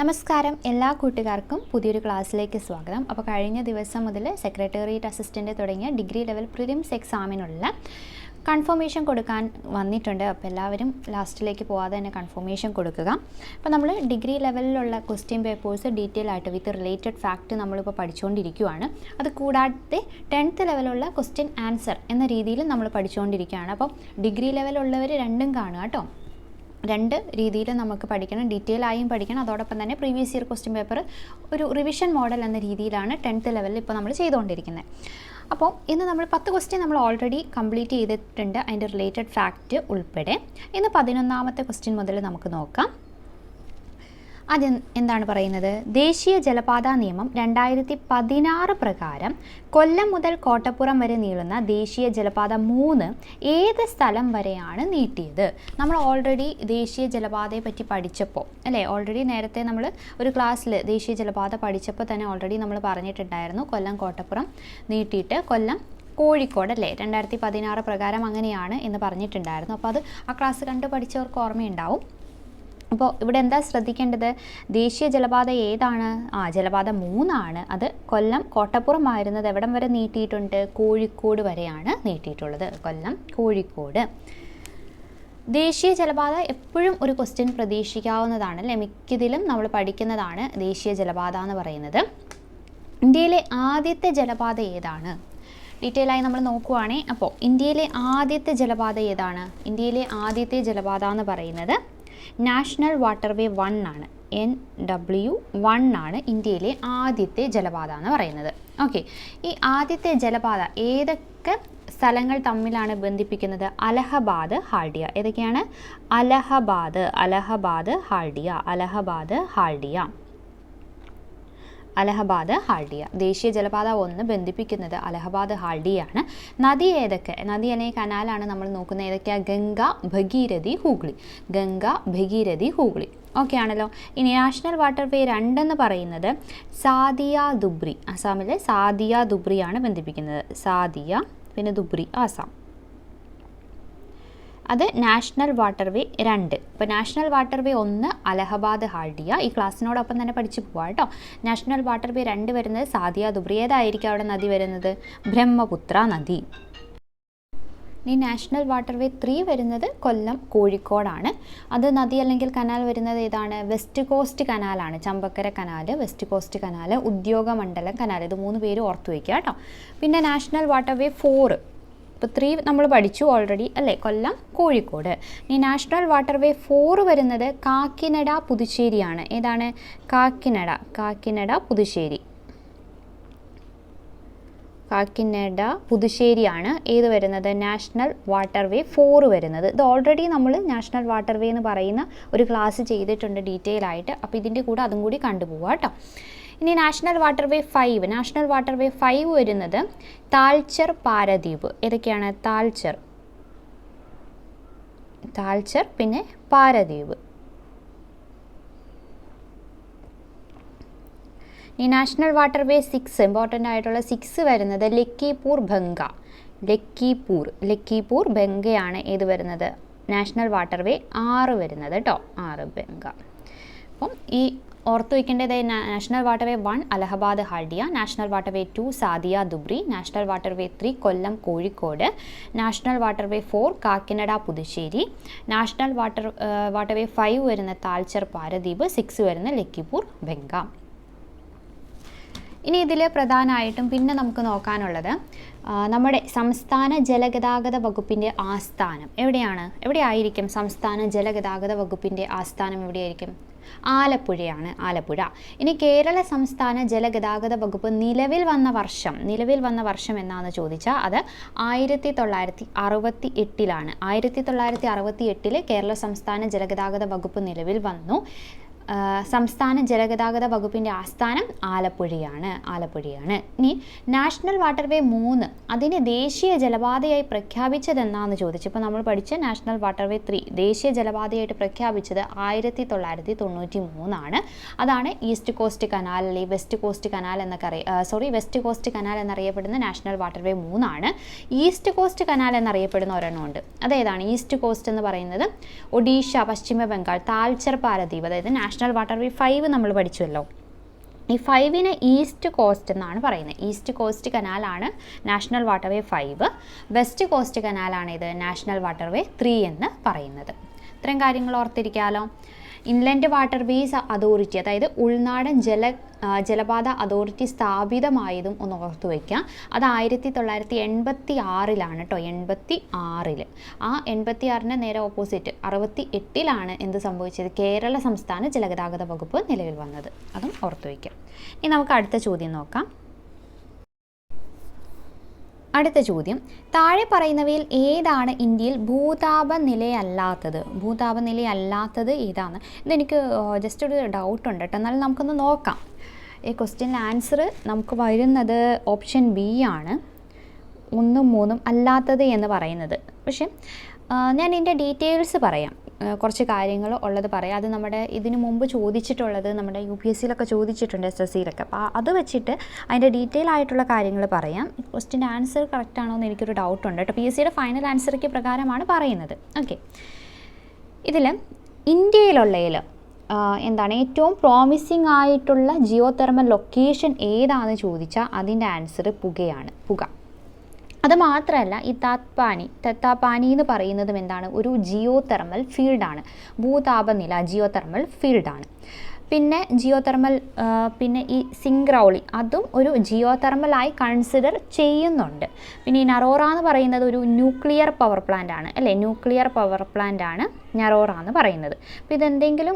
നമസ്കാരം, എല്ലാ കൂട്ടുകാർക്കും പുതിയൊരു ക്ലാസ്സിലേക്ക് സ്വാഗതം. അപ്പോൾ കഴിഞ്ഞ ദിവസം മുതൽ സെക്രട്ടേറിയറ്റ് അസിസ്റ്റൻ്റ് തുടങ്ങിയ ഡിഗ്രി ലെവൽ പ്രിലിംസ് എക്സാമിനുള്ള കൺഫർമേഷൻ കൊടുക്കാൻ വന്നിട്ടുണ്ട്. അപ്പോൾ എല്ലാവരും ലാസ്റ്റിലേക്ക് പോകാതെ തന്നെ കൺഫർമേഷൻ കൊടുക്കുക. അപ്പോൾ നമ്മൾ ഡിഗ്രി ലെവലിലുള്ള ക്വസ്റ്റ്യൻ പേപ്പേഴ്സ് ഡീറ്റെയിൽ ആയിട്ട് വിത്ത് റിലേറ്റഡ് ഫാക്റ്റ് നമ്മളിപ്പോൾ പഠിച്ചുകൊണ്ടിരിക്കുകയാണ്. അത് കൂടാതെ 10th ലെവലുള്ള ക്വസ്റ്റ്യൻ ആൻസർ എന്ന രീതിയിൽ നമ്മൾ പഠിച്ചുകൊണ്ടിരിക്കുകയാണ്. അപ്പോൾ ഡിഗ്രി ലെവലുള്ളവർ രണ്ടും കാണുക കേട്ടോ. രണ്ട് രീതിയിൽ നമുക്ക് പഠിക്കണം, ഡീറ്റെയിൽ ആയും പഠിക്കണം. അതോടൊപ്പം തന്നെ പ്രീവിയസ് ഇയർ ക്വസ്റ്റ്യൻ പേപ്പർ ഒരു റിവിഷൻ മോഡൽ എന്ന രീതിയിലാണ് 10th ലെവലിൽ ഇപ്പോൾ നമ്മൾ ചെയ്തുകൊണ്ടിരിക്കുന്നത്. അപ്പോൾ ഇന്ന് നമ്മൾ 10 ക്വസ്റ്റ്യൻ നമ്മൾ ഓൾറെഡി കംപ്ലീറ്റ് ചെയ്തിട്ടുണ്ട്, അതിൻ്റെ റിലേറ്റഡ് ഫാക്റ്റ് ഉൾപ്പെടെ. ഇന്ന് 11ാമത്തെ ക്വസ്റ്റ്യൻ മുതൽ നമുക്ക് നോക്കാം. ആദ്യം എന്താണ് പറയുന്നത്? ദേശീയ ജലപാത നിയമം 2016 പ്രകാരം കൊല്ലം മുതൽ കോട്ടപ്പുറം വരെ നീളുന്ന ദേശീയ ജലപാത 3 ഏത് സ്ഥലം വരെയാണ് നീട്ടിയത്? നമ്മൾ ഓൾറെഡി ദേശീയ ജലപാതയെ പറ്റി പഠിച്ചപ്പോൾ അല്ലേ, ഓൾറെഡി നേരത്തെ നമ്മൾ ഒരു ക്ലാസ്സിൽ ദേശീയ ജലപാത പഠിച്ചപ്പോൾ തന്നെ ഓൾറെഡി നമ്മൾ പറഞ്ഞിട്ടുണ്ടായിരുന്നു കൊല്ലം കോട്ടപ്പുറം നീട്ടിയിട്ട് കൊല്ലം കോഴിക്കോട് അല്ലേ, 2016 പ്രകാരം അങ്ങനെയാണ് എന്ന് പറഞ്ഞിട്ടുണ്ടായിരുന്നു. അപ്പോൾ അത് ആ ക്ലാസ് കണ്ട് പഠിച്ചവർക്ക് ഓർമ്മയുണ്ടാവും. അപ്പോൾ ഇവിടെ എന്താ ശ്രദ്ധിക്കേണ്ടത്? ദേശീയ ജലപാത ഏതാണ്? ജലപാത 3 ആണ്. അത് കൊല്ലം കോട്ടപ്പുറം ആയിരുന്നത് എവിടം വരെ നീട്ടിയിട്ടുണ്ട്? കോഴിക്കോട് വരെയാണ് നീട്ടിയിട്ടുള്ളത്. കൊല്ലം കോഴിക്കോട്. ദേശീയ ജലപാത എപ്പോഴും ഒരു ക്വസ്റ്റ്യൻ പ്രതീക്ഷിക്കാവുന്നതാണ് അല്ലേ, മിക്കതിലും നമ്മൾ പഠിക്കുന്നതാണ് ദേശീയ ജലപാത എന്ന് പറയുന്നത്. ഇന്ത്യയിലെ ആദ്യത്തെ ജലപാത ഏതാണ്? ഡീറ്റെയിൽ ആയി നമ്മൾ നോക്കുവാണെങ്കിൽ അപ്പോൾ ഇന്ത്യയിലെ ആദ്യത്തെ ജലപാത ഏതാണ്? ഇന്ത്യയിലെ ആദ്യത്തെ ജലപാത എന്ന് പറയുന്നത് നാഷണൽ വാട്ടർവേ 1 ആണ്. NW1 ആണ് ഇന്ത്യയിലെ ആദ്യത്തെ ജലപാത എന്ന് പറയുന്നത്. ഓക്കെ, ഈ ആദ്യത്തെ ജലപാത ഏതൊക്കെ സ്ഥലങ്ങൾ തമ്മിലാണ് ബന്ധിപ്പിക്കുന്നത്? അലഹബാദ്, ഹാൽഡിയ. ഏതൊക്കെയാണ്? അലഹബാദ്, ഹാൽഡിയ. ദേശീയ ജലപാത 1 ബന്ധിപ്പിക്കുന്നത് അലഹബാദ്, ഹാൽഡിയാണ്. നദി ഏതൊക്കെ? നദി അല്ലെങ്കിൽ കനാലാണ് നമ്മൾ നോക്കുന്നത്. ഏതൊക്കെയാണ്? ഗംഗ, ഭഗീരഥി, ഹൂഗ്ലി. ഓക്കെ ആണല്ലോ. ഇനി നാഷണൽ വാട്ടർവേ 2 എന്ന് പറയുന്നത് സാദിയ ദുബ്രി. അസാമിലെ സാദിയ ദുബ്രിയാണ് ബന്ധിപ്പിക്കുന്നത്. സാദിയ പിന്നെ ദുബ്രി, ആസാം. അത് നാഷണൽ വാട്ടർവേ 2. ഇപ്പോൾ നാഷണൽ വാട്ടർവേ 1 അലഹബാദ്, ഹാൽഡിയ. ഈ ക്ലാസ്സിനോടൊപ്പം തന്നെ പഠിച്ചു പോവാം കേട്ടോ. നാഷണൽ വാട്ടർവേ 2 വരുന്നത് സാദിയ ദുബ്രി. ഏതായിരിക്കും അവിടെ നദി വരുന്നത്? ബ്രഹ്മപുത്ര നദി. ഇനി നാഷണൽ വാട്ടർവേ 3 വരുന്നത് കൊല്ലം കോഴിക്കോടാണ്. അത് നദി അല്ലെങ്കിൽ കനാൽ വരുന്നത് ഏതാണ്? വെസ്റ്റ് കോസ്റ്റ് കനാലാണ്. Champakkara canal, west coast canal, Udyogamandal canal. ഇത് 3 പേര് ഓർത്തു വയ്ക്കുക കേട്ടോ. പിന്നെ നാഷണൽ വാട്ടർവേ 4, ഇപ്പോൾ 3 നമ്മൾ പഠിച്ചു ഓൾറെഡി അല്ലേ, കൊല്ലം കോഴിക്കോട്. ഇനി നാഷണൽ വാട്ടർവേ 4 വരുന്നത് കാക്കിനഡ, പുതുച്ചേരിയാണ്. ഏതാണ്? കാക്കിനഡ പുതുശ്ശേരിയാണ് ഏത് വരുന്നത്? നാഷണൽ വാട്ടർവേ 4 വരുന്നത്. ഇത് ഓൾറെഡി നമ്മൾ നാഷണൽ വാട്ടർവേ എന്ന് പറയുന്ന ഒരു ക്ലാസ് ചെയ്തിട്ടുണ്ട് ഡീറ്റെയിൽ ആയിട്ട്. അപ്പോൾ ഇതിൻ്റെ കൂടെ അതും കൂടി കണ്ടുപോവുക കേട്ടോ. ഇനി നാഷണൽ വാട്ടർവേ 5 വരുന്നത് താൽച്ചർ, പാരദ്വീപ്. ഏതൊക്കെയാണ്? താൽച്ചർ പിന്നെ പാരദ്വീപ്. ഈ നാഷണൽ വാട്ടർവേ 6 ഇമ്പോർട്ടൻ്റ് ആയിട്ടുള്ള 6 വരുന്നത് ലക്കിപൂർ, ഭംഗ. ലക്കിപൂർ ഭംഗയാണ് ഏത് വരുന്നത്? നാഷണൽ വാട്ടർവേ 6 വരുന്നത് കേട്ടോ. 6 ഭംഗ. അപ്പം ഈ ഓർത്തു വയ്ക്കേണ്ടത് national waterway 1 Allahabad, Haldia. National waterway 2 Sadiya Dhubri. National waterway 3 Kollam Kozhikode. National waterway 4 Kakinada, Puducherry. National waterway 5 വരുന്ന താൽച്ചർ, പാരദ്വീപ്. 6 വരുന്ന ലക്കിപൂർ, ഭംഗ. ഇനി ഇതിൽ പ്രധാനമായിട്ടും പിന്നെ നമുക്ക് നോക്കാനുള്ളത് നമ്മുടെ സംസ്ഥാന ജലഗതാഗത വകുപ്പിൻ്റെ ആസ്ഥാനം എവിടെയായിരിക്കും? സംസ്ഥാന ജലഗതാഗത വകുപ്പിൻ്റെ ആസ്ഥാനം എവിടെയായിരിക്കും? ആലപ്പുഴയാണ്. ആലപ്പുഴ. ഇനി കേരള സംസ്ഥാന ജലഗതാഗത വകുപ്പ് നിലവിൽ വന്ന വർഷം എന്നാന്ന് ചോദിച്ചാൽ അത് 1968ലാണ്. 1968 കേരള സംസ്ഥാന ജലഗതാഗത വകുപ്പ് നിലവിൽ വന്നു. സംസ്ഥാന ജലഗതാഗത വകുപ്പിൻ്റെ ആസ്ഥാനം ആലപ്പുഴയാണ്. ഇനി നാഷണൽ വാട്ടർവേ 3 അതിനെ ദേശീയ ജലപാതയായി പ്രഖ്യാപിച്ചത് എന്നാന്ന് ചോദിച്ചു. ഇപ്പോൾ നമ്മൾ പഠിച്ച നാഷണൽ വാട്ടർവേ 3 ദേശീയ ജലപാതയായിട്ട് പ്രഖ്യാപിച്ചത് 1993 ആണ്. അതാണ് ഈസ്റ്റ് കോസ്റ്റ് കനാൽ അല്ലെങ്കിൽ വെസ്റ്റ് കോസ്റ്റ് കനാൽ എന്നറിയപ്പെടുന്ന നാഷണൽ വാട്ടർവേ 3 ആണ്. ഈസ്റ്റ് കോസ്റ്റ് കനാൽ എന്നറിയപ്പെടുന്ന ഒരെണ്ണമുണ്ട്. അതേതാണ്? ഈസ്റ്റ് കോസ്റ്റ് എന്ന് പറയുന്നത് ഒഡീഷ, പശ്ചിമ ബംഗാൾ, താൽച്ചർ പാരദ്വീപ്, അതായത് നാഷണൽ വാട്ടർവേ 5 നമ്മൾ പഠിച്ചുവല്ലോ. ഈ 5ന് ഈസ്റ്റ് കോസ്റ്റ് എന്നാണ് പറയുന്നത്. ഈസ്റ്റ് കോസ്റ്റ് കനാലാണ് നാഷണൽ വാട്ടർവേ 5. വെസ്റ്റ് കോസ്റ്റ് കനാലാണ് ഇത് നാഷണൽ വാട്ടർവേ 3 എന്ന് പറയുന്നത്. ഇത്രയും കാര്യങ്ങൾ ഓർത്തിരിക്കാമല്ലോ. ഇൻലൻഡ് വാട്ടർവേസ് അതോറിറ്റി, അതായത് ഉൾനാടൻ ജലപാത അതോറിറ്റി സ്ഥാപിതമായതും ഒന്ന് ഓർത്തു വയ്ക്കുക. അത് 1986 കേട്ടോ, 86. ആ 86-ന് നേരെ ഓപ്പോസിറ്റ് 68-ലാണ് എന്ത് സംഭവിച്ചത്? കേരള സംസ്ഥാന ജലഗതാഗത വകുപ്പ് നിലവിൽ വന്നത്. അതും ഓർത്തു വയ്ക്കുക. ഇനി നമുക്ക് അടുത്ത ചോദ്യം നോക്കാം. അടുത്ത ചോദ്യം, താഴെ പറയുന്നവയിൽ ഏതാണ് ഇന്ത്യയിൽ ഭൂതാപനിലയല്ലാത്തത്? ഭൂതാപനിലയല്ലാത്തത് ഏതാണ്? ഇതെനിക്ക് ജസ്റ്റ് ഒരു ഡൗട്ടുണ്ട് കേട്ടോ, എന്നാലും നമുക്കൊന്ന് നോക്കാം. ഈ ക്വസ്റ്റ്യൻ്റെ ആൻസർ നമുക്ക് വരുന്നത് ഓപ്ഷൻ ബി ആണ്, 1ഉം 3ഉം അല്ലാത്തത് എന്ന് പറയുന്നത്. പക്ഷേ ഞാൻ ഇതിൻ്റെ ഡീറ്റെയിൽസ് പറയാം, കുറച്ച് കാര്യങ്ങൾ ഉള്ളത് പറയാം. അത് നമ്മുടെ ഇതിനു മുമ്പ് ചോദിച്ചിട്ടുള്ളത് നമ്മുടെ UPSC-യിലൊക്കെ ചോദിച്ചിട്ടുണ്ട്, SSC-യിലൊക്കെ. അപ്പോൾ അത് വെച്ചിട്ട് അതിൻ്റെ ഡീറ്റെയിൽ ആയിട്ടുള്ള കാര്യങ്ങൾ പറയാം. ക്വസ്റ്റ്യൻ്റെ ആൻസർ കറക്റ്റ് ആണോ എന്ന് എനിക്കൊരു ഡൗട്ടുണ്ട് കേട്ടോ. PSC-യുടെ ഫൈനൽ ആൻസർക്ക് പ്രകാരമാണ് പറയുന്നത്. ഓക്കെ, ഇതിൽ ഇന്ത്യയിലുള്ളതിൽ എന്താണ് ഏറ്റവും പ്രോമിസിങ് ആയിട്ടുള്ള ജിയോ തെർമൽ ലൊക്കേഷൻ ഏതാണെന്ന് ചോദിച്ചാൽ അതിൻ്റെ ആൻസർ പുകയാണ്, പുക. അത് മാത്രമല്ല, ഈ തത്താപ്പാനി എന്ന് പറയുന്നതും എന്താണ്? ഒരു ജിയോ തെർമൽ ഫീൽഡാണ്, ഭൂതാപനില ജിയോ തെർമൽ ഫീൽഡാണ്. പിന്നെ ജിയോ തെർമൽ, പിന്നെ ഈ സിംഗ്രൗളി അതും ഒരു ജിയോ തെർമലായി കൺസിഡർ ചെയ്യുന്നുണ്ട്. പിന്നെ ഈ നറോറ എന്ന് പറയുന്നത് ഒരു ന്യൂക്ലിയർ പവർ പ്ലാന്റ് ആണ് അല്ലേ, ന്യൂക്ലിയർ പവർ പ്ലാന്റ് ആണ് നറോറ എന്ന് പറയുന്നത്. അപ്പോൾ ഇതെന്തെങ്കിലും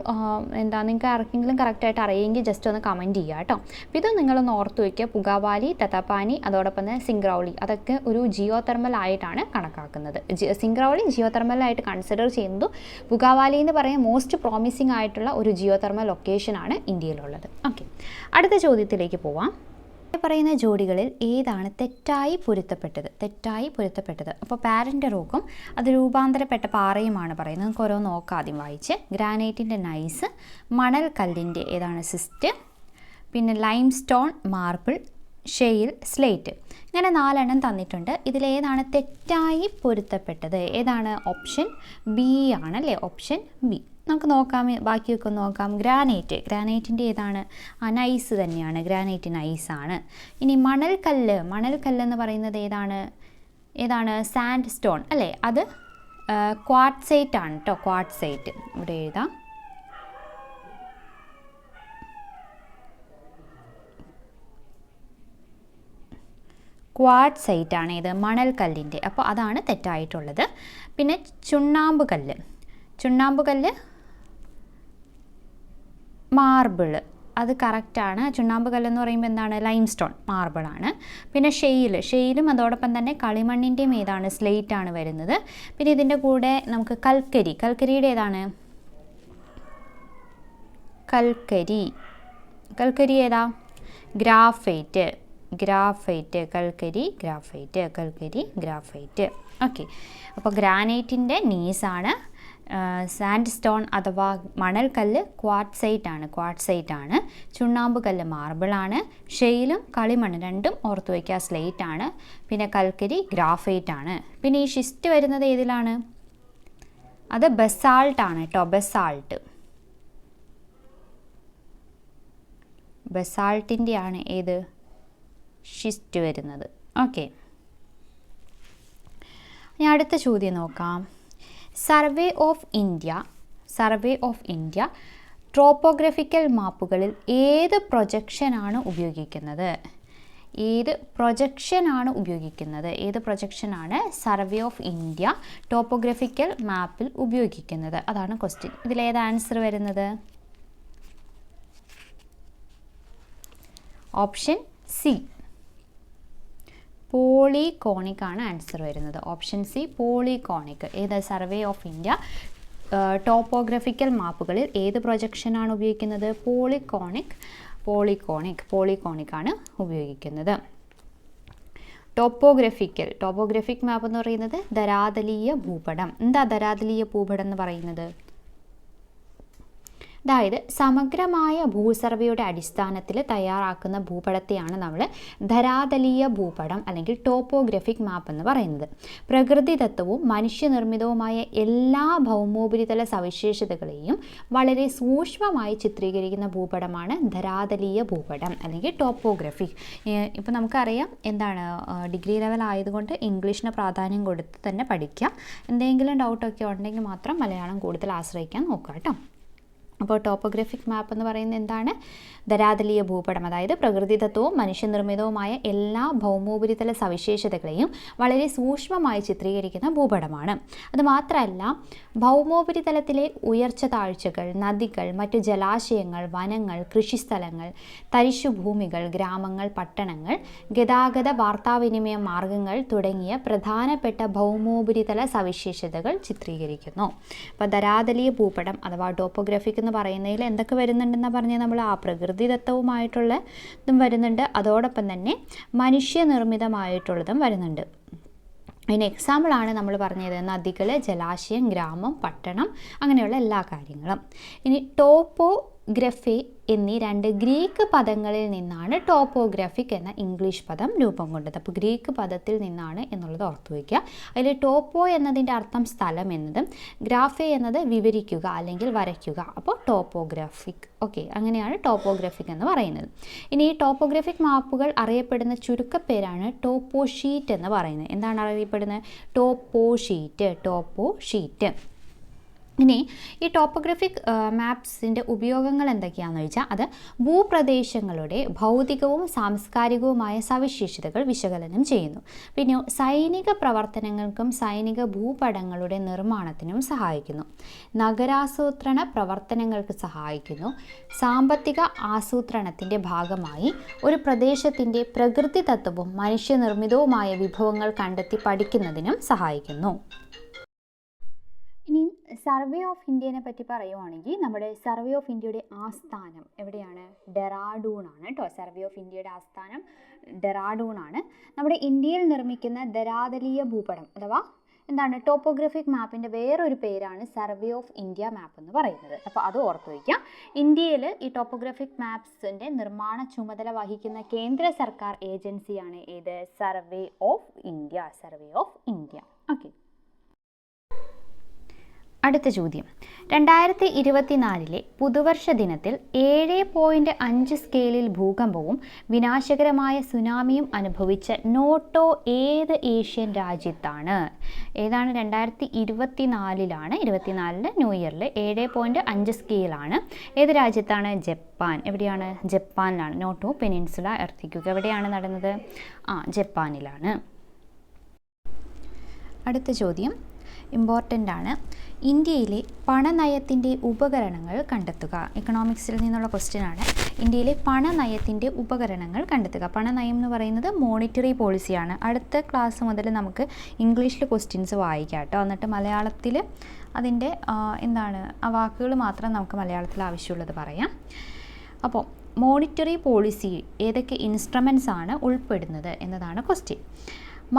നിങ്ങൾക്ക് ആർക്കെങ്കിലും കറക്റ്റായിട്ട് അറിയെങ്കിൽ ജസ്റ്റ് ഒന്ന് കമൻറ്റ് ചെയ്യുക കേട്ടോ. അപ്പോൾ ഇത് നിങ്ങളൊന്ന് ഓർത്ത് വയ്ക്കുക. പുകാവാലി, തത്താപ്പാനി, അതോടൊപ്പം തന്നെ സിംഗ്രൗളി അതൊക്കെ ഒരു ജിയോ തെർമൽ ആയിട്ടാണ് കണക്കാക്കുന്നത്. സിംഗ്രൗളി ജിയോ തെർമലായിട്ട് കൺസിഡർ ചെയ്യുന്നത്. പുകാവാലി എന്ന് പറയുന്ന മോസ്റ്റ് പ്രോമിസിങ് ആയിട്ടുള്ള ഒരു ജിയോ തെർമൽ ലൊക്കേഷനാണ് ഇന്ത്യയിലുള്ളത്. ഓക്കെ, അടുത്ത ചോദ്യത്തിലേക്ക് പോവാം. പറയുന്ന ജോഡികളിൽ ഏതാണ് തെറ്റായി പൊരുത്തപ്പെട്ടത്? അപ്പോൾ പാരൻ്റ് റോക്കും അത് രൂപാന്തരപ്പെട്ട പാറയുമാണ് പറയുന്നത്. നമുക്ക് ഓരോ നോക്കാം. ആദ്യം വായിച്ച്, ഗ്രാനൈറ്റിൻ്റെ നൈസ്, മണൽ കല്ലിൻ്റെ ഏതാണ്? സിസ്റ്റ്, പിന്നെ ലൈം സ്റ്റോൺ, മാർബിൾ, ഷെയിൽ, സ്ലേറ്റ്. ഇങ്ങനെ 4 എണ്ണം തന്നിട്ടുണ്ട്. ഇതിലേതാണ് തെറ്റായി പൊരുത്തപ്പെട്ടത്? ഏതാണ്? ഓപ്ഷൻ ബി ആണല്ലേ, ഓപ്ഷൻ ബി. നമുക്ക് നോക്കാം, ബാക്കിയൊക്കെ നോക്കാം. ഗ്രാനൈറ്റിൻ്റെ ഏതാണ്? നൈസ് തന്നെയാണ്, ഗ്രാനൈറ്റ് നൈസാണ്. ഇനി മണൽക്കല്ല് എന്ന് പറയുന്നത് ഏതാണ്? സാൻഡ് സ്റ്റോൺ അല്ലേ, അത് ക്വാർട്സൈറ്റ് ആണ് കേട്ടോ, ക്വാർട്സൈറ്റ്. ഇവിടെ എഴുതാം. ക്വാർട്സൈറ്റ് ആണ് ഇത്, മണൽക്കല്ലിൻ്റെ. അപ്പോൾ അതാണ് തെറ്റായിട്ടുള്ളത്. പിന്നെ ചുണ്ണാമ്പ് കല്ല് മാർബിള്, അത് കറക്റ്റാണ്. ചുണ്ണാമ്പ് കല്ലെന്ന് പറയുമ്പോൾ എന്താണ്? ലൈം സ്റ്റോൺ, മാർബിളാണ്. പിന്നെ ഷെയിലും അതോടൊപ്പം തന്നെ കളിമണ്ണിൻ്റെയും ഏതാണ്? സ്ലേറ്റ് ആണ് വരുന്നത്. പിന്നെ ഇതിൻ്റെ കൂടെ നമുക്ക് കൽക്കരിയുടെ ഏതാണ്? കൽക്കരി ഏതാ? ഗ്രാഫൈറ്റ്. കൽക്കരി ഗ്രാഫൈറ്റ്. ഓക്കെ, അപ്പോൾ ഗ്രാനൈറ്റിൻ്റെ നീസാണ്. സാൻഡ് സ്റ്റോൺ അഥവാ മണൽക്കല്ല് ക്വാർട്സൈറ്റ് ആണ്. ചുണ്ണാമ്പ് കല്ല് മാർബിളാണ്. ഷെയിലും കളിമണ്ണ് രണ്ടും ഓർത്ത് വയ്ക്കുക, സ്ലേറ്റ് ആണ്. പിന്നെ കൽക്കരി ഗ്രാഫൈറ്റ് ആണ്. പിന്നെ ഈ ഷിസ്റ്റ് വരുന്നത് ഏതിലാണ്? അത് ബസാൾട്ട് ആണ് കേട്ടോ, ബസാൾട്ടിൻ്റെ ആണ് ഏത്? ഷിസ്റ്റ് വരുന്നത്. ഓക്കെ, ഇനി അടുത്ത ചോദ്യം നോക്കാം. സർവേ ഓഫ് ഇന്ത്യ ട്രോപ്പോഗ്രഫിക്കൽ മാപ്പുകളിൽ ഏത് പ്രൊജക്ഷനാണ് ഉപയോഗിക്കുന്നത്? ഏത് പ്രൊജക്ഷനാണ് സർവേ ഓഫ് ഇന്ത്യ ടോപ്പോഗ്രഫിക്കൽ മാപ്പിൽ ഉപയോഗിക്കുന്നത്? അതാണ് ക്വസ്റ്റ്യൻ. ഇതിലേത് ആൻസർ വരുന്നത്? ഓപ്ഷൻ സി, പോളികോണിക് ആണ് ആൻസർ വരുന്നത്. Option C, polyconic. ഏത്? സർവേ ഓഫ് ഇന്ത്യ ടോപ്പോഗ്രഫിക്കൽ മാപ്പുകളിൽ ഏത് പ്രൊജക്ഷനാണ് ഉപയോഗിക്കുന്നത്? പോളികോണിക് ആണ് ഉപയോഗിക്കുന്നത്. ടോപ്പോഗ്രഫിക് മാപ്പ് എന്ന് പറയുന്നത് ധരാതലീയ ഭൂപടം. എന്താ ധരാതലീയ ഭൂപടം എന്ന് പറയുന്നത്? അതായത് സമഗ്രമായ ഭൂസർവേയുടെ അടിസ്ഥാനത്തിൽ തയ്യാറാക്കുന്ന ഭൂപടത്തെയാണ് നമ്മൾ ധരാതലീയ ഭൂപടം അല്ലെങ്കിൽ ടോപ്പോഗ്രഫിക് മാപ്പ് എന്ന് പറയുന്നത്. പ്രകൃതിദത്തവും മനുഷ്യനിർമ്മിതവുമായ എല്ലാ ഭൗമോപരിതല സവിശേഷതകളെയും വളരെ സൂക്ഷ്മമായി ചിത്രീകരിക്കുന്ന ഭൂപടമാണ് ധരാതലീയ ഭൂപടം അല്ലെങ്കിൽ ടോപ്പോഗ്രഫിക്. ഇപ്പോൾ നമുക്കറിയാം എന്താണ്, ഡിഗ്രി ലെവൽ ആയതുകൊണ്ട് ഇംഗ്ലീഷിന് പ്രാധാന്യം കൊടുത്ത് തന്നെ പഠിക്കാം. എന്തെങ്കിലും ഡൗട്ടൊക്കെ ഉണ്ടെങ്കിൽ മാത്രം മലയാളം കൂടുതൽ ആശ്രയിക്കാൻ നോക്കുക കേട്ടോ. അപ്പോൾ ടോപ്പോഗ്രഫിക് മാപ്പ് എന്ന് പറയുന്നത് എന്താണ്? ധരാതലീയ ഭൂപടം, അതായത് പ്രകൃതിദത്തവും മനുഷ്യനിർമ്മിതവുമായ എല്ലാ ഭൗമോപരിതല സവിശേഷതകളെയും വളരെ സൂക്ഷ്മമായി ചിത്രീകരിക്കുന്ന ഭൂപടമാണ്. അതുമാത്രമല്ല, ഭൗമോപരിതലത്തിലെ ഉയർച്ച താഴ്ചകൾ, നദികൾ, മറ്റു ജലാശയങ്ങൾ, വനങ്ങൾ, കൃഷിസ്ഥലങ്ങൾ, തരിശുഭൂമികൾ, ഗ്രാമങ്ങൾ, പട്ടണങ്ങൾ, ഗതാഗത വാർത്താവിനിമയ മാർഗങ്ങൾ തുടങ്ങിയ പ്രധാനപ്പെട്ട ഭൗമോപരിതല സവിശേഷതകൾ ചിത്രീകരിക്കുന്നു. അപ്പോൾ ധരാതലീയ ഭൂപടം അഥവാ ടോപ്പോഗ്രഫിക് എന്ന് പറയുന്നതിൽ എന്തൊക്കെ വരുന്നുണ്ടെന്ന് പറഞ്ഞാൽ നമ്മൾ ആ പ്രകൃതിദത്തവുമായിട്ടുള്ള ഇതും വരുന്നുണ്ട്, അതോടൊപ്പം തന്നെ മനുഷ്യനിർമ്മിതമായിട്ടുള്ളതും വരുന്നുണ്ട്. അതിന് എക്സാമ്പിളാണ് നമ്മൾ പറഞ്ഞത് നദികൾ, ജലാശയം, ഗ്രാമം, പട്ടണം, അങ്ങനെയുള്ള എല്ലാ കാര്യങ്ങളും. ഇനി ടോപ്പോഗ്രഫി എന്നീ രണ്ട് ഗ്രീക്ക് പദങ്ങളിൽ നിന്നാണ് ടോപ്പോഗ്രാഫിക് എന്ന ഇംഗ്ലീഷ് പദം രൂപം കൊണ്ടത്. അപ്പോൾ ഗ്രീക്ക് പദത്തിൽ നിന്നാണ് എന്നുള്ളത് ഓർത്തു വയ്ക്കുക. അതിൽ ടോപ്പോ എന്നതിൻ്റെ അർത്ഥം സ്ഥലം എന്നതും ഗ്രാഫെ എന്നത് വിവരിക്കുക അല്ലെങ്കിൽ വരയ്ക്കുക. അപ്പോൾ ടോപ്പോഗ്രാഫിക്, ഓക്കെ, അങ്ങനെയാണ് ടോപ്പോഗ്രാഫിക് എന്ന് പറയുന്നത്. ഇനി ഈ ടോപ്പോഗ്രാഫിക് മാപ്പുകൾ അറിയപ്പെടുന്ന ചുരുക്കപ്പേരാണ് ടോപ്പോ ഷീറ്റ് എന്ന് പറയുന്നത്. എന്താണ് അറിയപ്പെടുന്നത്? ടോപ്പോ ഷീറ്റ്. ഇനി ഈ ടോപ്പോഗ്രഫിക് മാപ്സിൻ്റെ ഉപയോഗങ്ങൾ എന്തൊക്കെയാണെന്ന് ചോദിച്ചാൽ അത് ഭൂപ്രദേശങ്ങളുടെ ഭൗതികവും സാംസ്കാരികവുമായ സവിശേഷതകൾ വിശകലനം ചെയ്യുന്നു. പിന്നെ സൈനിക പ്രവർത്തനങ്ങൾക്കും സൈനിക ഭൂപടങ്ങളുടെ നിർമ്മാണത്തിനും സഹായിക്കുന്നു. നഗരാസൂത്രണ പ്രവർത്തനങ്ങൾക്ക് സഹായിക്കുന്നു. സാമ്പത്തിക ആസൂത്രണത്തിൻ്റെ ഭാഗമായി ഒരു പ്രദേശത്തിൻ്റെ പ്രകൃതിദത്തവും മനുഷ്യനിർമ്മിതവുമായ വിഭവങ്ങൾ കണ്ടെത്തി പഠിക്കുന്നതിനും സഹായിക്കുന്നു. ഇനി സർവേ ഓഫ് ഇന്ത്യനെ പറ്റി പറയുവാണെങ്കിൽ നമ്മുടെ സർവേ ഓഫ് ഇന്ത്യയുടെ ആസ്ഥാനം എവിടെയാണ്? ഡെറാഡൂൺ ആണ് കേട്ടോ. സർവേ ഓഫ് ഇന്ത്യയുടെ ആസ്ഥാനം ഡെറാഡൂൺ ആണ്. നമ്മുടെ ഇന്ത്യയിൽ നിർമ്മിക്കുന്ന ധരാതലീയ ഭൂപടം അഥവാ എന്താണ് ടോപ്പോഗ്രഫിക് മാപ്പിൻ്റെ വേറൊരു പേരാണ് സർവേ ഓഫ് ഇന്ത്യ മാപ്പ് എന്ന് പറയുന്നത്. അപ്പോൾ അത് ഓർത്ത് വയ്ക്കാം. ഇന്ത്യയിൽ ഈ ടോപ്പോഗ്രഫിക് മാപ്സിൻ്റെ നിർമ്മാണ ചുമതല വഹിക്കുന്ന കേന്ദ്ര സർക്കാർ ഏജൻസിയാണ് ഏത്? Survey of India. ഓക്കെ, അടുത്ത ചോദ്യം. 2024 പുതുവർഷ ദിനത്തിൽ 7.5 സ്കെയിലിൽ ഭൂകമ്പവും വിനാശകരമായ സുനാമിയും അനുഭവിച്ച നോട്ടോ ഏത് ഏഷ്യൻ രാജ്യത്താണ്? ഏതാണ്? 2024 ന്യൂ ഇയറിൽ 7.5 സ്കെയിലാണ്. ഏത് രാജ്യത്താണ്? ജപ്പാൻ. എവിടെയാണ്? ജപ്പാനിലാണ്. നോട്ടോ പെനിൻസുല എർത്തിക്വേക്ക് എവിടെയാണ് നടന്നത്? ജപ്പാനിലാണ്. അടുത്ത ചോദ്യം ഇമ്പോർട്ടൻ്റ് ആണ്. ഇന്ത്യയിലെ പണനയത്തിൻ്റെ ഉപകരണങ്ങൾ കണ്ടെത്തുക. ഇക്കണോമിക്സിൽ നിന്നുള്ള ക്വസ്റ്റ്യൻ ആണ്. ഇന്ത്യയിലെ പണനയത്തിൻ്റെ ഉപകരണങ്ങൾ കണ്ടെത്തുക. പണനയം എന്ന് പറയുന്നത് മോണിറ്ററി പോളിസിയാണ്. അടുത്ത ക്ലാസ് മുതൽ നമുക്ക് ഇംഗ്ലീഷിൽ ക്വസ്റ്റ്യൻസ് വായിക്കാം കേട്ടോ. എന്നിട്ട് മലയാളത്തിൽ അതിൻ്റെ എന്താണ് ആ വാക്കുകൾ മാത്രം നമുക്ക് മലയാളത്തിൽ ആവശ്യമുള്ളത് പറയാം. അപ്പോൾ മോണിറ്ററി പോളിസി ഏതൊക്കെ ഇൻസ്ട്രുമെൻറ്റ്സ് ആണ് ഉൾപ്പെടുന്നത് എന്നതാണ് question.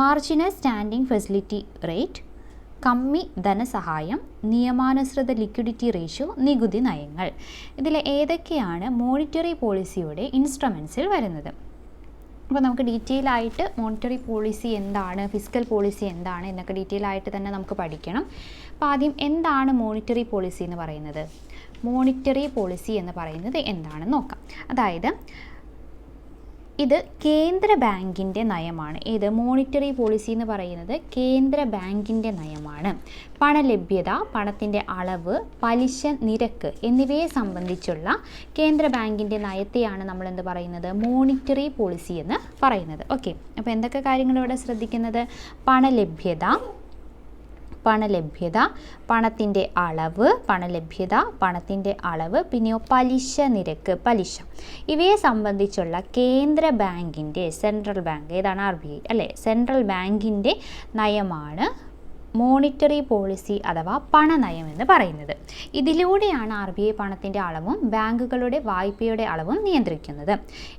Marginal standing facility rate, കമ്മി ധനസഹായം, നിയമാനുസൃത ലിക്വിഡിറ്റി റേഷ്യോ, നികുതി നയങ്ങൾ. ഇതിൽ ഏതൊക്കെയാണ് മോണിറ്ററി പോളിസിയുടെ ഇൻസ്ട്രുമെൻസിൽ വരുന്നത്? അപ്പോൾ നമുക്ക് ഡീറ്റെയിൽ ആയിട്ട് മോണിറ്ററി പോളിസി എന്താണ്, ഫിസ്ക്കൽ പോളിസി എന്താണ് എന്നൊക്കെ ഡീറ്റെയിൽ ആയിട്ട് തന്നെ നമുക്ക് പഠിക്കണം. അപ്പോൾ ആദ്യം എന്താണ് മോണിറ്ററി പോളിസി എന്ന് പറയുന്നത്? മോണിറ്ററി പോളിസി എന്ന് പറയുന്നത് എന്താണെന്ന് നോക്കാം. അതായത് ഇത് കേന്ദ്ര ബാങ്കിൻ്റെ നയമാണ്. ഏത്? മോണിറ്ററി പോളിസി എന്ന് പറയുന്നത് കേന്ദ്ര ബാങ്കിൻ്റെ നയമാണ്. പണലഭ്യത, പണത്തിൻ്റെ അളവ്, പലിശ നിരക്ക് എന്നിവയെ സംബന്ധിച്ചുള്ള കേന്ദ്ര ബാങ്കിൻ്റെ നയത്തെയാണ് നമ്മൾ എന്ത് പറയുന്നത്? മോണിറ്ററി പോളിസി എന്ന് പറയുന്നത്. ഓക്കെ, അപ്പോൾ എന്തൊക്കെ കാര്യങ്ങൾ ഇവിടെ ശ്രദ്ധിക്കുന്നത്? പണലഭ്യത, പണത്തിൻ്റെ അളവ്, പിന്നെയോ പലിശ നിരക്ക്, പലിശ, ഇവയെ സംബന്ധിച്ചുള്ള കേന്ദ്ര ബാങ്കിൻ്റെ, സെൻട്രൽ ബാങ്ക് ഏതാണ്? RBI അല്ലേ? സെൻട്രൽ ബാങ്കിൻ്റെ നയമാണ് മോണിറ്ററി പോളിസി അഥവാ പണനയം എന്ന് പറയുന്നത്. ഇതിലൂടെയാണ് RBI പണത്തിൻ്റെ അളവും ബാങ്കുകളുടെ വായ്പയുടെ അളവും നിയന്ത്രിക്കുന്നത്.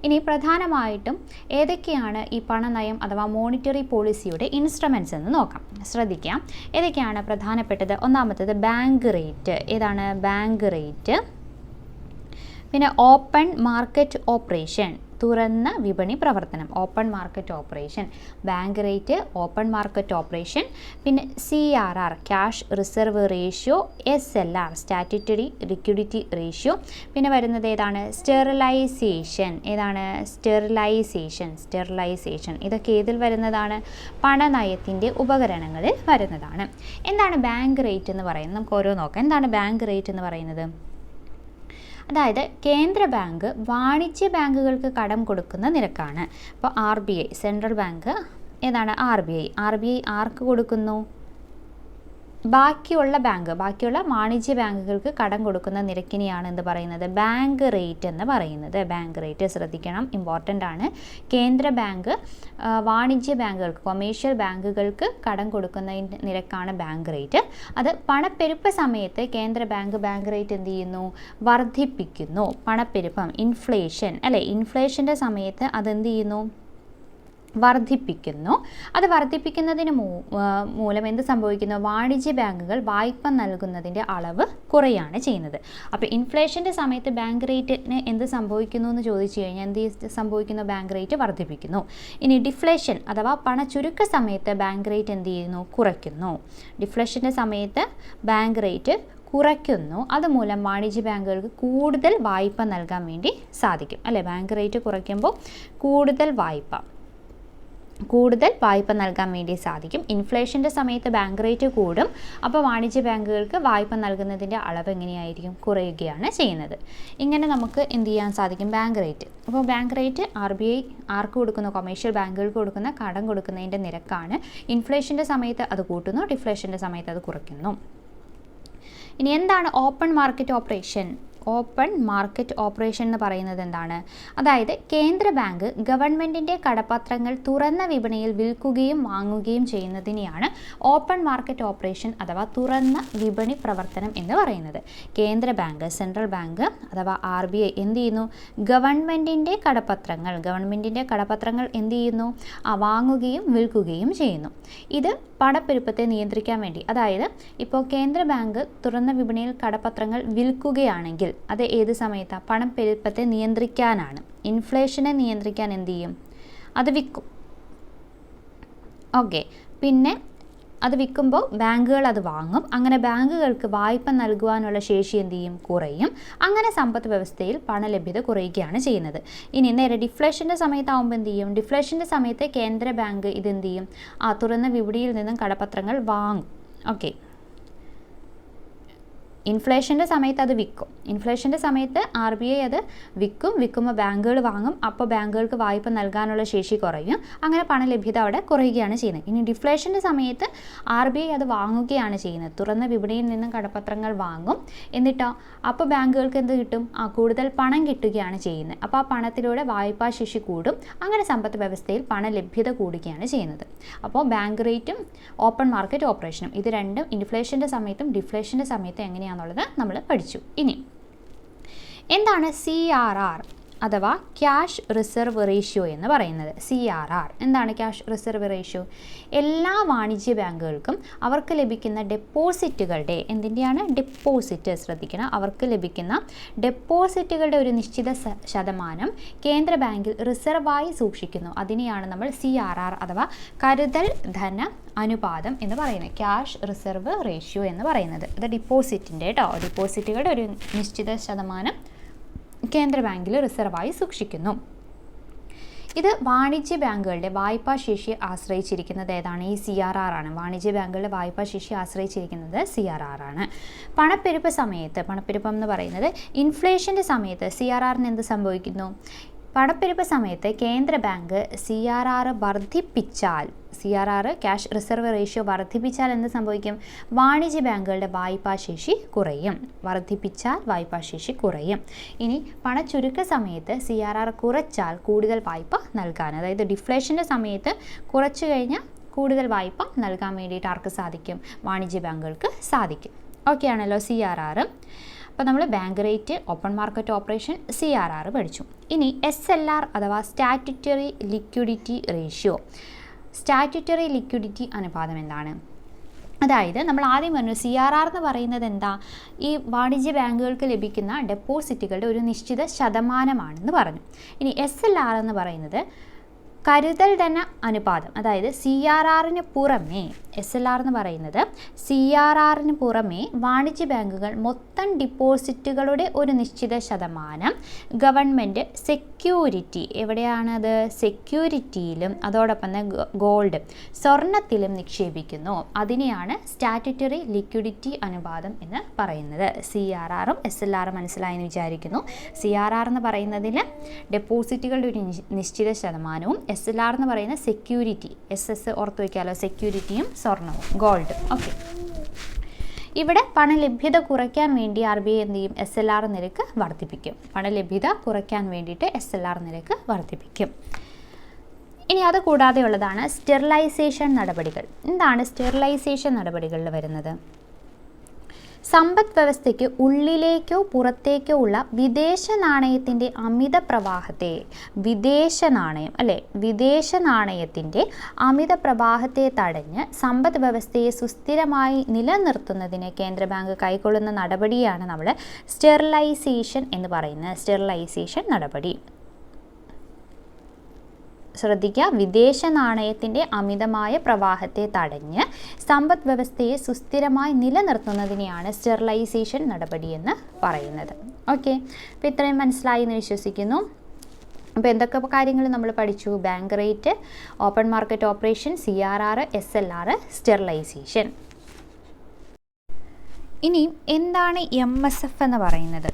ഇനി പ്രധാനമായിട്ടും ഏതൊക്കെയാണ് ഈ പണനയം അഥവാ മോണിറ്ററി പോളിസിയുടെ ഇൻസ്ട്രുമെൻറ്റ്സ് എന്ന് നോക്കാം. ശ്രദ്ധിക്കാം, ഏതൊക്കെയാണ് പ്രധാനപ്പെട്ടത്? ഒന്നാമത്തേത് ബാങ്ക് റേറ്റ്. ഏതാണ്? Bank rate. പിന്നെ ഓപ്പൺ മാർക്കറ്റ് ഓപ്പറേഷൻ, തുറന്ന വിപണി പ്രവർത്തനം, open market operation. Bank rate, open market operation. പിന്നെ CRR cash reserve ratio, SLR statutory liquidity ratio. പിന്നെ വരുന്നത് ഏതാണ്? സ്റ്റെറിലൈസേഷൻ. ഏതാണ്? സ്റ്റെറിലൈസേഷൻ. ഇതൊക്കെ ഏതിൽ വരുന്നതാണ്? പണനയത്തിൻ്റെ ഉപകരണങ്ങളിൽ വരുന്നതാണ്. എന്താണ് ബാങ്ക് റേറ്റ് എന്ന് പറയുന്നത്? നമുക്ക് ഓരോ നോക്കാം. എന്താണ് ബാങ്ക് റേറ്റ് എന്ന് പറയുന്നത്? അതായത് കേന്ദ്ര ബാങ്ക് വാണിജ്യ ബാങ്കുകൾക്ക് കടം കൊടുക്കുന്ന നിരക്കാണ്. അപ്പോൾ RBI സെൻട്രൽ ബാങ്ക് ഏതാണ്? RBI ആർക്ക് കൊടുക്കുന്നു? ബാക്കിയുള്ള വാണിജ്യ ബാങ്കുകൾക്ക് കടം കൊടുക്കുന്ന നിരക്കിനെയാണ് എന്ത് പറയുന്നത്? ബാങ്ക് റേറ്റ് എന്ന് പറയുന്നത്. ബാങ്ക് റേറ്റ് ശ്രദ്ധിക്കണം, ഇമ്പോർട്ടൻ്റ് ആണ്. കേന്ദ്ര ബാങ്ക് വാണിജ്യ ബാങ്കുകൾക്ക്, കൊമേഴ്ഷ്യൽ ബാങ്കുകൾക്ക് കടം കൊടുക്കുന്ന നിരക്കാണ് ബാങ്ക് റേറ്റ്. അത് പണപ്പെരുപ്പ സമയത്ത് കേന്ദ്ര ബാങ്ക് റേറ്റ് എന്ത് ചെയ്യുന്നു? വർദ്ധിപ്പിക്കുന്നു. പണപ്പെരുപ്പം, ഇൻഫ്ലേഷൻ അല്ലേ, ഇൻഫ്ലേഷൻ്റെ സമയത്ത് അതെന്ത് ചെയ്യുന്നു? വർദ്ധിപ്പിക്കുന്നു. അത് വർദ്ധിപ്പിക്കുന്നതിന് മൂലം എന്ത് സംഭവിക്കുന്നു? വാണിജ്യ ബാങ്കുകൾ വായ്പ നൽകുന്നതിൻ്റെ അളവ് കുറയാണ് ചെയ്യുന്നത്. അപ്പോൾ ഇൻഫ്ലേഷൻ്റെ സമയത്ത് ബാങ്ക് റേറ്റിന് എന്ത് സംഭവിക്കുന്നു എന്ന് ചോദിച്ചു കഴിഞ്ഞാൽ എന്ത് സംഭവിക്കുന്നു? ബാങ്ക് റേറ്റ് വർദ്ധിപ്പിക്കുന്നു. ഇനി ഡിഫ്ലേഷൻ അഥവാ പണച്ചുരുക്ക സമയത്ത് ബാങ്ക് റേറ്റ് എന്ത് ചെയ്യുന്നു? കുറയ്ക്കുന്നു. ഡിഫ്ലേഷൻ്റെ സമയത്ത് ബാങ്ക് റേറ്റ് കുറയ്ക്കുന്നു. അതുമൂലം വാണിജ്യ ബാങ്കുകൾക്ക് കൂടുതൽ വായ്പ നൽകാൻ വേണ്ടി സാധിക്കും അല്ലേ. ബാങ്ക് റേറ്റ് കുറയ്ക്കുമ്പോൾ കൂടുതൽ വായ്പ നൽകാൻ വേണ്ടി സാധിക്കും. ഇൻഫ്ലേഷൻ്റെ സമയത്ത് ബാങ്ക് റേറ്റ് കൂടും. അപ്പോൾ വാണിജ്യ ബാങ്കുകൾക്ക് വായ്പ നൽകുന്നതിൻ്റെ അളവ് എങ്ങനെയായിരിക്കും? കുറയുകയാണ് ചെയ്യുന്നത്. ഇങ്ങനെ നമുക്ക് എന്ത് ചെയ്യാൻ സാധിക്കും? Bank rate. അപ്പോൾ ബാങ്ക് റേറ്റ് RBI ആർക്ക് കൊടുക്കുന്നു? കൊമേഴ്ഷ്യൽ ബാങ്കുകൾക്ക് കൊടുക്കുന്ന കടം കൊടുക്കുന്നതിൻ്റെ നിരക്കാണ്. ഇൻഫ്ലേഷൻ്റെ സമയത്ത് അത് കൂട്ടുന്നു, ഡിഫ്ലേഷൻ്റെ സമയത്ത് അത് കുറയ്ക്കുന്നു. ഇനി എന്താണ് open market operation? Open market operation എന്ന് പറയുന്നത് എന്താണ്? അതായത് കേന്ദ്ര ബാങ്ക് ഗവൺമെൻറ്റിൻ്റെ കടപ്പത്രങ്ങൾ തുറന്ന വിപണിയിൽ വിൽക്കുകയും വാങ്ങുകയും ചെയ്യുന്നതിനെയാണ് ഓപ്പൺ മാർക്കറ്റ് ഓപ്പറേഷൻ അഥവാ തുറന്ന വിപണി പ്രവർത്തനം എന്ന് പറയുന്നത്. കേന്ദ്ര ബാങ്ക്, സെൻട്രൽ ബാങ്ക് അഥവാ RBI എന്ത് ചെയ്യുന്നു? ഗവൺമെൻറ്റിൻ്റെ കടപ്പത്രങ്ങൾ എന്ത് ചെയ്യുന്നു? വാങ്ങുകയും വിൽക്കുകയും ചെയ്യുന്നു. ഇത് പണപ്പെരുപ്പത്തെ നിയന്ത്രിക്കാൻ വേണ്ടി, അതായത് ഇപ്പോൾ കേന്ദ്ര ബാങ്ക് തുറന്ന വിപണിയിൽ കടപ്പത്രങ്ങൾ വിൽക്കുകയാണെങ്കിൽ അത് ഏത് സമയത്താണ്? പണപ്പെരുപ്പത്തെ നിയന്ത്രിക്കാനാണ്. ഇൻഫ്ലേഷനെ നിയന്ത്രിക്കാൻ എന്ത് ചെയ്യും? അത് വിൽക്കും. ഓക്കെ. പിന്നെ അത് വിൽക്കുമ്പോൾ ബാങ്കുകൾ അത് വാങ്ങും. അങ്ങനെ ബാങ്കുകൾക്ക് വായ്പ നൽകുവാനുള്ള ശേഷി എന്ത് ചെയ്യും? കുറയും. അങ്ങനെ സമ്പദ് വ്യവസ്ഥയിൽ പണലഭ്യത കുറയുകയാണ് ചെയ്യുന്നത്. ഇനി നേരെ ഡിഫ്ലേഷൻ്റെ സമയത്താവുമ്പോൾ എന്ത് ചെയ്യും? ഡിഫ്ലേഷൻ്റെ സമയത്ത് കേന്ദ്ര ബാങ്ക് ഇതെന്ത് ചെയ്യും? തുറന്ന വിപണിയിൽ നിന്നും കടപ്പത്രങ്ങൾ വാങ്ങും. ഓക്കെ. ഇൻഫ്ലേഷൻ്റെ സമയത്ത് അത് വിൽക്കും. ഇൻഫ്ലേഷൻ്റെ സമയത്ത് RBI അത് വിൽക്കുമ്പോൾ ബാങ്കുകൾ വാങ്ങും. അപ്പോൾ ബാങ്കുകൾക്ക് വായ്പ നൽകാനുള്ള ശേഷി കുറയും. അങ്ങനെ പണലഭ്യത അവിടെ കുറയുകയാണ് ചെയ്യുന്നത്. ഇനി ഡിഫ്ലേഷൻ്റെ സമയത്ത് RBI അത് വാങ്ങുകയാണ് ചെയ്യുന്നത്. തുറന്ന വിപണിയിൽ നിന്നും കടപ്പത്രങ്ങൾ വാങ്ങും. എന്നിട്ടോ അപ്പോൾ ബാങ്കുകൾക്ക് എന്ത് കിട്ടും? കൂടുതൽ പണം കിട്ടുകയാണ് ചെയ്യുന്നത്. അപ്പോൾ ആ പണത്തിലൂടെ വായ്പാ ശേഷി കൂടും. അങ്ങനെ സമ്പദ് വ്യവസ്ഥയിൽ പണലഭ്യത കൂടുകയാണ് ചെയ്യുന്നത്. അപ്പോൾ ബാങ്ക് റേറ്റും ഓപ്പൺ മാർക്കറ്റ് ഓപ്പറേഷനും ഇത് രണ്ടും ഇൻഫ്ലേഷൻ്റെ സമയത്തും ഡിഫ്ലേഷൻ്റെ സമയത്തും എങ്ങനെയാണെന്നുള്ളത് നമ്മൾ പഠിച്ചു. ഇനി എന്താണ് CRR അഥവാ ക്യാഷ് റിസർവ് റേഷ്യോ എന്ന് പറയുന്നത്? CRR എന്താണ്? ക്യാഷ് റിസർവ് റേഷ്യോ എല്ലാ വാണിജ്യ ബാങ്കുകൾക്കും അവർക്ക് ലഭിക്കുന്ന ഡെപ്പോസിറ്റുകളുടെ, എന്തിൻ്റെയാണ്? ഡെപ്പോസിറ്റ് ശ്രദ്ധിക്കണം, അവർക്ക് ലഭിക്കുന്ന ഡെപ്പോസിറ്റുകളുടെ ഒരു നിശ്ചിത ശതമാനം കേന്ദ്ര ബാങ്കിൽ റിസർവായി സൂക്ഷിക്കുന്നു. അതിനെയാണ് നമ്മൾ CRR അഥവാ കരുതൽ ധന അനുപാതം എന്ന് പറയുന്നത്. ക്യാഷ് റിസർവ് റേഷ്യോ എന്ന് പറയുന്നത് അത് ഡിപ്പോസിറ്റിൻ്റെ ഡിപ്പോസിറ്റുകളുടെ ഒരു നിശ്ചിത ശതമാനം കേന്ദ്ര ബാങ്കിൽ റിസർവായി സൂക്ഷിക്കുന്നു. ഇത് വാണിജ്യ ബാങ്കുകളുടെ വായ്പാ ശേഷിയെ ആശ്രയിച്ചിരിക്കുന്നത് ഏതാണ്? ഈ CRR ആണ്. വാണിജ്യ ബാങ്കുകളുടെ വായ്പാ ശേഷി ആശ്രയിച്ചിരിക്കുന്നത് CRR ആണ്. പണപ്പെരുപ്പം എന്ന് പറയുന്നത് ഇൻഫ്ലേഷൻ്റെ സമയത്ത് CRRന് എന്ത് സംഭവിക്കുന്നു? പണപ്പെരുപ്പ സമയത്ത് കേന്ദ്ര ബാങ്ക് CRR വർദ്ധിപ്പിച്ചാൽ, ക്യാഷ് റിസർവ് റേഷ്യോ വർദ്ധിപ്പിച്ചാൽ എന്ത് സംഭവിക്കും? വാണിജ്യ ബാങ്കുകളുടെ വായ്പാ ശേഷി കുറയും. ഇനി പണച്ചുരുക്ക സമയത്ത് CRR കുറച്ചാൽ കൂടുതൽ വായ്പ നൽകാൻ, അതായത് ഡിഫ്ലേഷൻ്റെ സമയത്ത് കുറച്ചു കഴിഞ്ഞാൽ കൂടുതൽ വായ്പ നൽകാൻ വേണ്ടിയിട്ട് ആർക്ക് സാധിക്കും? വാണിജ്യ ബാങ്കുകൾക്ക് സാധിക്കും. ഓക്കെ ആണല്ലോ CRR. അപ്പോൾ നമ്മൾ bank rate, open market operation, CRR പഠിച്ചു. ഇനി SLR അഥവാ statutory liquidity ratio. Statutory liquidity അനുപാതം എന്താണ്? അതായത് നമ്മൾ ആദ്യം പറഞ്ഞു CRR എന്ന് പറയുന്നത് എന്താ, ഈ വാണിജ്യ ബാങ്കുകൾക്ക് ലഭിക്കുന്ന ഡെപ്പോസിറ്റുകളുടെ ഒരു നിശ്ചിത ശതമാനമാണെന്ന് പറഞ്ഞു. ഇനി SLR എന്ന് പറയുന്നത് കരുതൽ ധന അനുപാതം, അതായത് CRRന് പുറമേ SLR എന്ന് പറയുന്നത് CRRന് പുറമേ വാണിജ്യ ബാങ്കുകൾ മൊത്തം ഡിപ്പോസിറ്റുകളുടെ ഒരു നിശ്ചിത ശതമാനം ഗവൺമെൻറ് സെക്യൂരിറ്റി, എവിടെയാണത്, സെക്യൂരിറ്റിയിലും അതോടൊപ്പം തന്നെ ഗോൾഡ് സ്വർണത്തിലും നിക്ഷേപിക്കുന്നു. അതിനെയാണ് സ്റ്റാറ്റ്യൂട്ടറി ലിക്വിഡിറ്റി അനുപാതം എന്ന് പറയുന്നത്. CRRും SLRും മനസ്സിലായെന്ന് വിചാരിക്കുന്നു. CRR എന്ന് പറയുന്നതിൽ ഡെപ്പോസിറ്റുകളുടെ ഒരു നിശ്ചിത ശതമാനവും, SLR എന്ന് പറയുന്ന സെക്യൂരിറ്റി, SS ഓർത്ത് വയ്ക്കാമല്ലോ, സെക്യൂരിറ്റിയും സ്വർണവും ഗോൾഡ്. ഓക്കെ, ഇവിടെ പണലഭ്യത കുറയ്ക്കാൻ വേണ്ടി RBI എന്ത് ചെയ്യും, SLR നിരക്ക് വർദ്ധിപ്പിക്കും. പണലഭ്യത കുറയ്ക്കാൻ വേണ്ടിയിട്ട് SLR നിരക്ക് വർദ്ധിപ്പിക്കും. ഇനി അത് കൂടാതെ ഉള്ളതാണ് സ്റ്റെറിലൈസേഷൻ നടപടികൾ. എന്താണ് സ്റ്റെറിലൈസേഷൻ നടപടികളിൽ വരുന്നത്? സമ്പദ് വ്യവസ്ഥയ്ക്ക് ഉള്ളിലേക്കോ പുറത്തേക്കോ ഉള്ള വിദേശ നാണയത്തിൻ്റെ അമിത പ്രവാഹത്തെ, വിദേശ നാണയത്തിൻ്റെ അമിത പ്രവാഹത്തെ തടഞ്ഞ് സമ്പദ് വ്യവസ്ഥയെ സുസ്ഥിരമായി നിലനിർത്തുന്നതിന് കേന്ദ്ര ബാങ്ക് കൈക്കൊള്ളുന്ന നടപടിയാണ് നമ്മൾ സ്റ്റെറിലൈസേഷൻ എന്ന് പറയുന്നത്. സ്റ്റെറിലൈസേഷൻ നടപടി ശ്രദ്ധിക്കുക, വിദേശ നാണയത്തിൻ്റെ അമിതമായ പ്രവാഹത്തെ തടഞ്ഞ് സമ്പദ് വ്യവസ്ഥയെ സുസ്ഥിരമായി നിലനിർത്തുന്നതിനെയാണ് സ്റ്റെറിലൈസേഷൻ നടപടി എന്ന് പറയുന്നത്. ഓക്കെ, അപ്പോൾ ഇത്രയും മനസ്സിലായി എന്ന് വിശ്വസിക്കുന്നു. അപ്പോൾ എന്തൊക്കെ കാര്യങ്ങൾ നമ്മൾ പഠിച്ചു? Bank rate, open market operation, CRR, SLR, sterilisation. ഇനി എന്താണ് MSF എന്ന് പറയുന്നത്?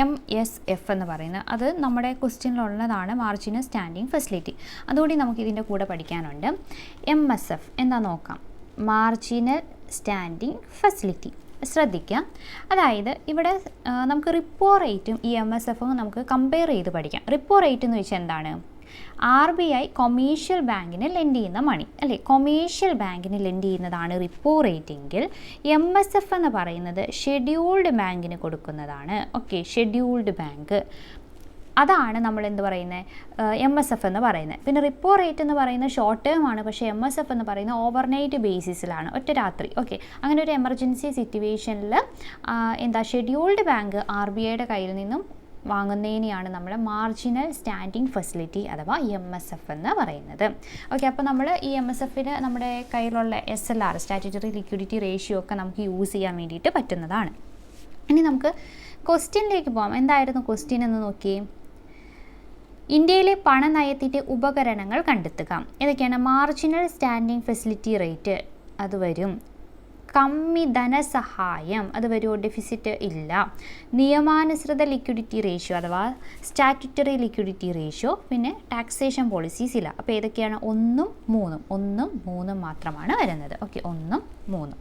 MSF എന്ന് പറയുന്നത് അത് നമ്മുടെ ക്വസ്റ്റ്യനിലുള്ളതാണ്, മാർജിനൽ സ്റ്റാൻഡിങ് ഫെസിലിറ്റി. അതുകൂടി നമുക്ക് ഇതിൻ്റെ കൂടെ പഠിക്കാനുണ്ട്. MSF എന്താ നോക്കാം. മാർജിനൽ സ്റ്റാൻഡിങ് ഫെസിലിറ്റി ശ്രദ്ധിക്കാം. അതായത് ഇവിടെ നമുക്ക് റിപ്പോ റേറ്റും ഈ MSFും നമുക്ക് കമ്പയർ ചെയ്ത് പഠിക്കാം. റിപ്പോ റേറ്റ് എന്ന് വെച്ചാൽ എന്താണ്? RBI കൊമേഴ്ഷ്യൽ ബാങ്കിന് ലെൻഡ് ചെയ്യുന്ന മണി, അല്ലേ? കൊമേഴ്ഷ്യൽ ബാങ്കിന് ലെൻഡ് ചെയ്യുന്നതാണ് റിപ്പോ റേറ്റെങ്കിൽ MSF എന്ന് പറയുന്നത് ഷെഡ്യൂൾഡ് ബാങ്കിന് കൊടുക്കുന്നതാണ്. ഓക്കെ, ഷെഡ്യൂൾഡ് ബാങ്ക്, അതാണ് നമ്മൾ എന്ത് പറയുന്നത്, MSF എന്ന് പറയുന്നത്. പിന്നെ റിപ്പോ റേറ്റ് എന്ന് പറയുന്നത് ഷോർട്ട് ടേം ആണ്, പക്ഷേ MSF എന്ന് പറയുന്നത് ഓവർനൈറ്റ് ബേസിസിലാണ്, ഒറ്റ രാത്രി. ഓക്കെ, അങ്ങനെ ഒരു എമർജൻസി സിറ്റുവേഷനിൽ എന്താ ഷെഡ്യൂൾഡ് ബാങ്ക് RBIയുടെ കയ്യിൽ നിന്നും വാങ്ങുന്നതിനെയാണ് നമ്മൾ മാർജിനൽ സ്റ്റാൻഡിങ് ഫെസിലിറ്റി അഥവാ MSF എന്ന് പറയുന്നത്. ഓക്കെ, അപ്പോൾ നമ്മൾ ഈ MSFന് നമ്മുടെ കയ്യിലുള്ള SLR, സ്റ്റാറ്റ്യൂട്ടറി ലിക്വിഡിറ്റി റേഷ്യോ ഒക്കെ നമുക്ക് യൂസ് ചെയ്യാൻ വേണ്ടിയിട്ട് പറ്റുന്നതാണ്. ഇനി നമുക്ക് ക്വസ്റ്റ്യനിലേക്ക് പോകാം. എന്തായിരുന്നു ക്വസ്റ്റ്യൻ എന്ന് നോക്കിയേ. ഇന്ത്യയിലെ പണനയത്തിൻ്റെ ഉപകരണങ്ങൾ കണ്ടെത്തുക. ഏതൊക്കെയാണ്? മാർജിനൽ സ്റ്റാൻഡിങ് ഫെസിലിറ്റി റേറ്റ് അത് വരും, കമ്മി ധനസഹായം അത് വരുമോ, ഡെഫിസിറ്റ് ഇല്ല, നിയമാനുസൃത ലിക്വിഡിറ്റി റേഷ്യോ അഥവാ സ്റ്റാറ്റ്യൂട്ടറി ലിക്വിഡിറ്റി റേഷ്യോ, പിന്നെ ടാക്സേഷൻ പോളിസീസ് ഇല്ല. അപ്പോൾ ഏതൊക്കെയാണ്? 1ഉം 3ഉം 1ഉം 3ഉം മാത്രമാണ് വരുന്നത്. ഓക്കെ, 1ഉം 3ഉം.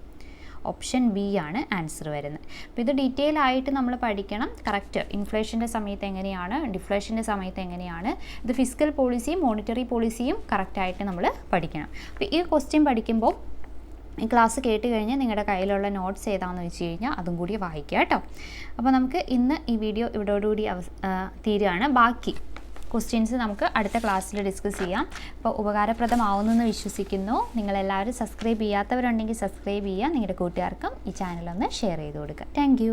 ഓപ്ഷൻ ബി ആണ് ആൻസർ വരുന്നത്. അപ്പോൾ ഇത് ഡീറ്റെയിൽ ആയിട്ട് നമ്മൾ പഠിക്കണം. കറക്റ്റ് ഇൻഫ്ലേഷൻ്റെ സമയത്ത് എങ്ങനെയാണ്, ഡിഫ്ലേഷൻ്റെ സമയത്ത് എങ്ങനെയാണ്, ഇത് ഫിസ്ക്കൽ പോളിസിയും മോണിറ്ററി പോളിസിയും കറക്റ്റായിട്ട് നമ്മൾ പഠിക്കണം. അപ്പോൾ ഈ ക്വസ്റ്റ്യൻ പഠിക്കുമ്പോൾ ഈ ക്ലാസ് കേട്ട് കഴിഞ്ഞ് നിങ്ങളുടെ കയ്യിലുള്ള നോട്ട്സ് ഏതാണെന്ന് വെച്ച് കഴിഞ്ഞാൽ അതും കൂടി വായിക്കുക കേട്ടോ. അപ്പോൾ നമുക്ക് ഇന്ന് ഈ വീഡിയോ ഇവിടോടുകൂടി തീരുകയാണ്. ബാക്കി ക്വസ്റ്റ്യൻസ് നമുക്ക് അടുത്ത ക്ലാസ്സിൽ ഡിസ്കസ് ചെയ്യാം. അപ്പോൾ ഉപകാരപ്രദമാവുമെന്ന് വിശ്വസിക്കുന്നു. നിങ്ങളെല്ലാവരും സബ്സ്ക്രൈബ് ചെയ്യാത്തവരുണ്ടെങ്കിൽ സബ്സ്ക്രൈബ് ചെയ്യുക. നിങ്ങളുടെ കൂട്ടുകാർക്കും ഈ ചാനലൊന്ന് ഷെയർ ചെയ്ത് കൊടുക്കുക. താങ്ക്